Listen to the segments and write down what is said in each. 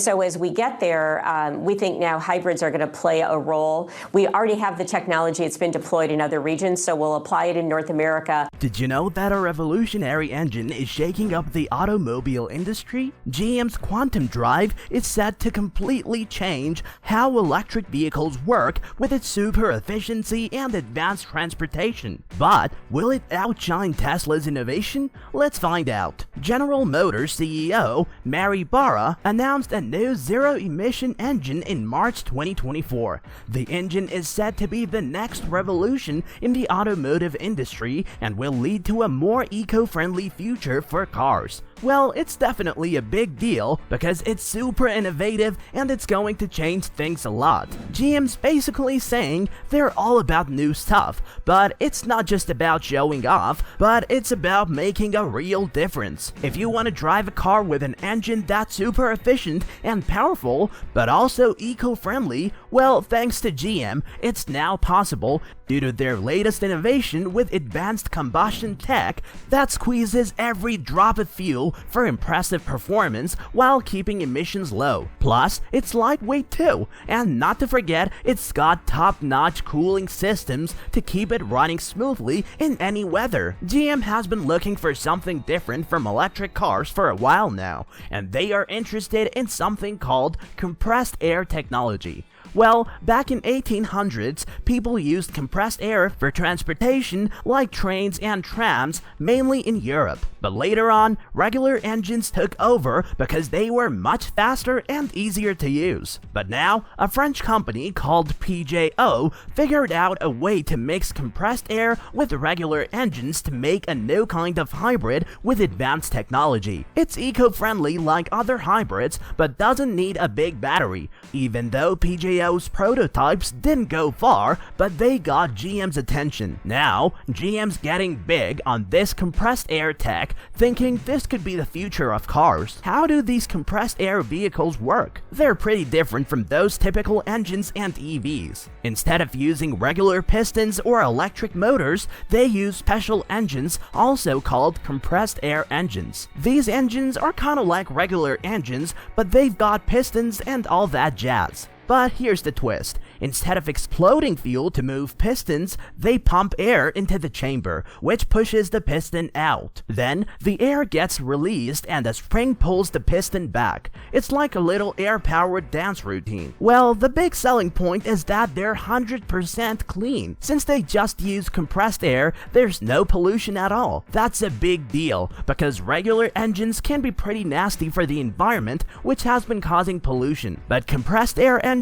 So as we get there, we think now hybrids are going to play a role. We already have the technology. It's been deployed in other regions, so we'll apply it in North America. Did you know that a revolutionary engine is shaking up the automobile industry? GM's Quantum Drive is set to completely change how electric vehicles work with its super efficiency and advanced transportation. But will it outshine Tesla's innovation? Let's find out. General Motors CEO Mary Barra announced a new zero-emission engine in March 2024. The engine is said to be the next revolution in the automotive industry and will lead to a more eco-friendly future for cars. Well, it's definitely a big deal because it's super innovative and it's going to change things a lot. GM's basically saying they're all about new stuff, but it's not just about showing off, but it's about making a real difference. If you want to drive a car with an engine that's super efficient and powerful, but also eco-friendly, well, thanks to GM, it's now possible due to their latest innovation with advanced combustion tech that squeezes every drop of fuel for impressive performance while keeping emissions low. Plus, it's lightweight too, and not to forget, it's got top-notch cooling systems to keep it running smoothly in any weather. GM has been looking for something different from electric cars for a while now, and they are interested in something called compressed air technology. Well, back in 1800s, people used compressed air for transportation like trains and trams, mainly in Europe. But later on, regular engines took over because they were much faster and easier to use. But now, a French company called PJO figured out a way to mix compressed air with regular engines to make a new kind of hybrid with advanced technology. It's eco-friendly like other hybrids, but doesn't need a big battery, even though PJO's prototypes didn't go far, but they got GM's attention. Now, GM's getting big on this compressed air tech, thinking this could be the future of cars. How do these compressed air vehicles work? They're pretty different from those typical engines and EVs. Instead of using regular pistons or electric motors, they use special engines, also called compressed air engines. These engines are kinda like regular engines, but they've got pistons and all that jazz. But here's the twist. Instead of exploding fuel to move pistons, they pump air into the chamber, which pushes the piston out. Then, the air gets released and a spring pulls the piston back. It's like a little air-powered dance routine. Well, the big selling point is that they're 100% clean. Since they just use compressed air, there's no pollution at all. That's a big deal, because regular engines can be pretty nasty for the environment, which has been causing pollution. But compressed air engines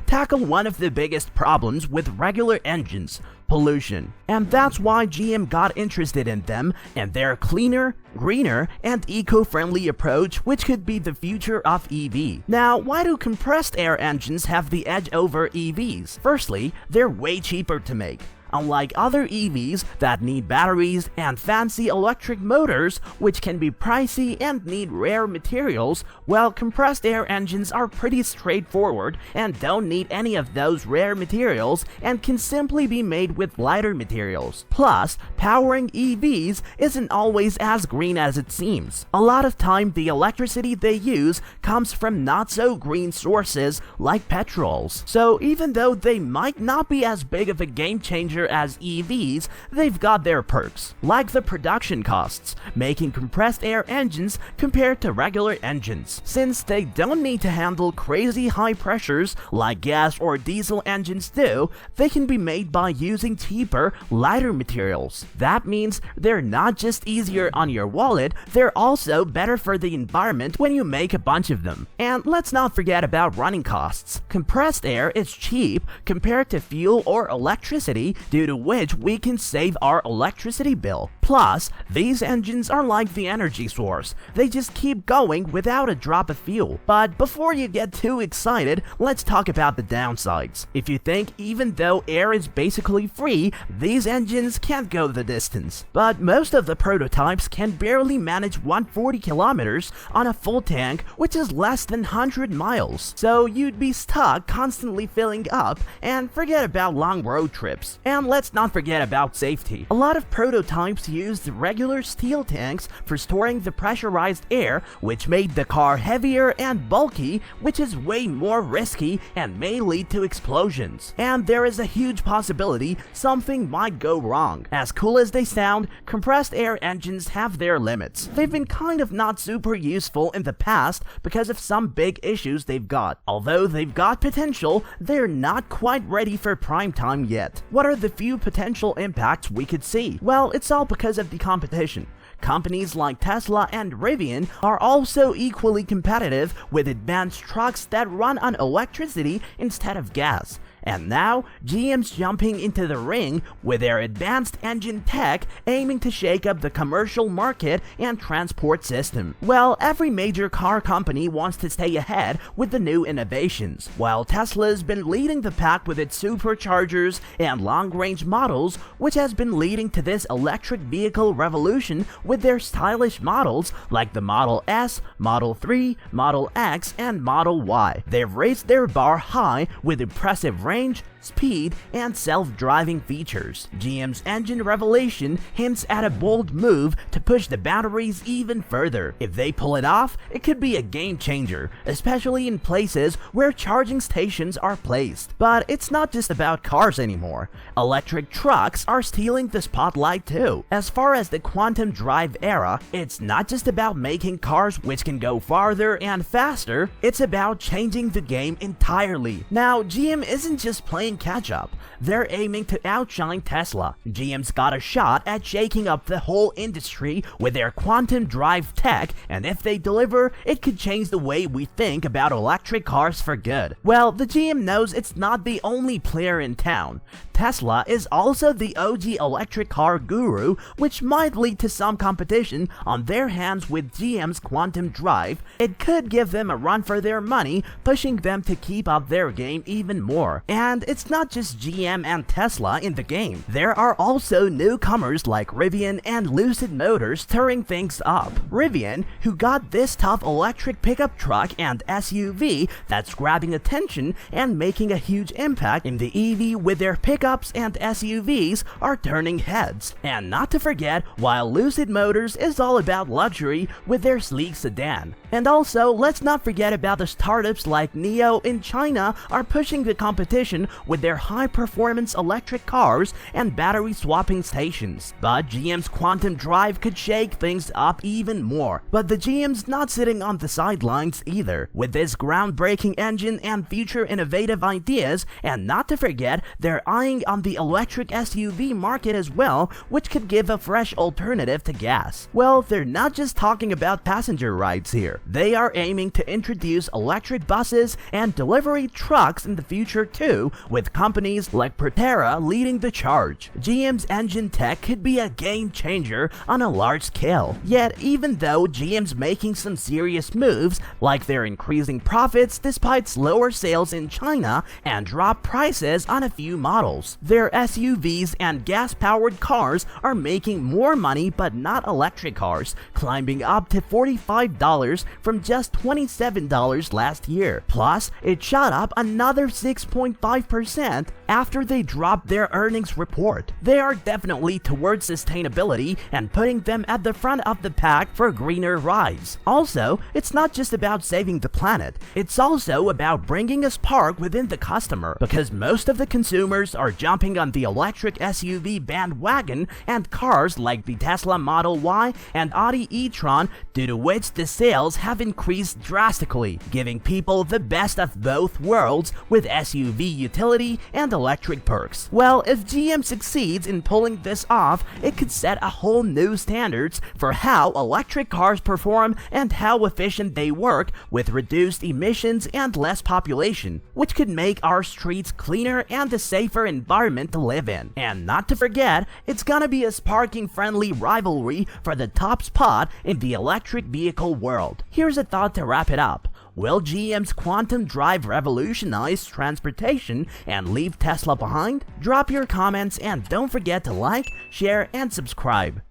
tackle one of the biggest problems with regular engines: pollution. And that's why GM got interested in them and their cleaner, greener, and eco-friendly approach, which could be the future of EV. Now, why do compressed air engines have the edge over EVs? Firstly, they're way cheaper to make. Unlike other EVs that need batteries and fancy electric motors, which can be pricey and need rare materials, well, compressed air engines are pretty straightforward and don't need any of those rare materials and can simply be made with lighter materials. Plus, powering EVs isn't always as green as it seems. A lot of time, the electricity they use comes from not-so-green sources like petrols. So even though they might not be as big of a game changer as EVs, they've got their perks, like the production costs, making compressed air engines compared to regular engines. Since they don't need to handle crazy high pressures like gas or diesel engines do, they can be made by using cheaper, lighter materials. That means they're not just easier on your wallet, they're also better for the environment when you make a bunch of them. And let's not forget about running costs. Compressed air is cheap compared to fuel or electricity, due to which we can save our electricity bill. Plus, these engines are like the energy source. They just keep going without a drop of fuel. But before you get too excited, let's talk about the downsides. If you think even though air is basically free, these engines can't go the distance. But most of the prototypes can barely manage 140 kilometers on a full tank, which is less than 100 miles. So you'd be stuck constantly filling up, and forget about long road trips. And And let's not forget about safety. A lot of prototypes used regular steel tanks for storing the pressurized air, which made the car heavier and bulky, which is way more risky and may lead to explosions. And there is a huge possibility something might go wrong. As cool as they sound, compressed air engines have their limits. They've been kind of not super useful in the past because of some big issues they've got. Although they've got potential, they're not quite ready for prime time yet. What are the few potential impacts we could see? Well, it's all because of the competition. Companies like Tesla and Rivian are also equally competitive with advanced trucks that run on electricity instead of gas. And now, GM's jumping into the ring with their advanced engine tech aiming to shake up the commercial market and transport system. Well, every major car company wants to stay ahead with the new innovations. While Tesla's been leading the pack with its superchargers and long-range models, which has been leading to this electric vehicle revolution with their stylish models like the Model S, Model 3, Model X, and Model Y. They've raised their bar high with impressive range, speed, and self-driving features. GM's engine revelation hints at a bold move to push the boundaries even further. If they pull it off, it could be a game changer, especially in places where charging stations are placed. But it's not just about cars anymore. Electric trucks are stealing the spotlight too. As far as the quantum drive era, it's not just about making cars which can go farther and faster, it's about changing the game entirely. Now, GM isn't just playing catch-up. They're aiming to outshine Tesla. GM's got a shot at shaking up the whole industry with their quantum drive tech, and if they deliver, it could change the way we think about electric cars for good. Well, the GM knows it's not the only player in town. Tesla is also the OG electric car guru, which might lead to some competition on their hands with GM's quantum drive. It could give them a run for their money, pushing them to keep up their game even more. And it's not just GM and Tesla in the game. There are also newcomers like Rivian and Lucid Motors stirring things up. Rivian, who got this tough electric pickup truck and SUV that's grabbing attention and making a huge impact in the EV with their pickups and SUVs, are turning heads. And not to forget, while Lucid Motors is all about luxury with their sleek sedan. And also, let's not forget about the startups like NIO in China are pushing the competition with their high-performance electric cars and battery swapping stations. But GM's quantum drive could shake things up even more. But the GM's not sitting on the sidelines either. With this groundbreaking engine and future innovative ideas, and not to forget, they're eyeing on the electric SUV market as well, which could give a fresh alternative to gas. Well, they're not just talking about passenger rides here. They are aiming to introduce electric buses and delivery trucks in the future too, with companies like Proterra leading the charge. GM's engine tech could be a game changer on a large scale. Yet, even though GM's making some serious moves, like they're increasing profits despite slower sales in China and drop prices on a few models, their SUVs and gas-powered cars are making more money, but not electric cars, climbing up to $45 from just $27 last year. Plus, it shot up another 6.5% after they dropped their earnings report. They are definitely towards sustainability and putting them at the front of the pack for greener rides. Also, it's not just about saving the planet, it's also about bringing a spark within the customer, because most of the consumers are jumping on the electric SUV bandwagon and cars like the Tesla Model Y and Audi e-tron, due to which the sales have increased drastically, giving people the best of both worlds with SUV utility and electric perks. Well, if GM succeeds in pulling this off, it could set a whole new standards for how electric cars perform and how efficient they work, with reduced emissions and less population, which could make our streets cleaner and a safer environment to live in. And not to forget, it's gonna be a sparking-friendly rivalry for the top spot in the electric vehicle world. Here's a thought to wrap it up. Will GM's quantum drive revolutionize transportation and leave Tesla behind? Drop your comments and don't forget to like, share, and subscribe.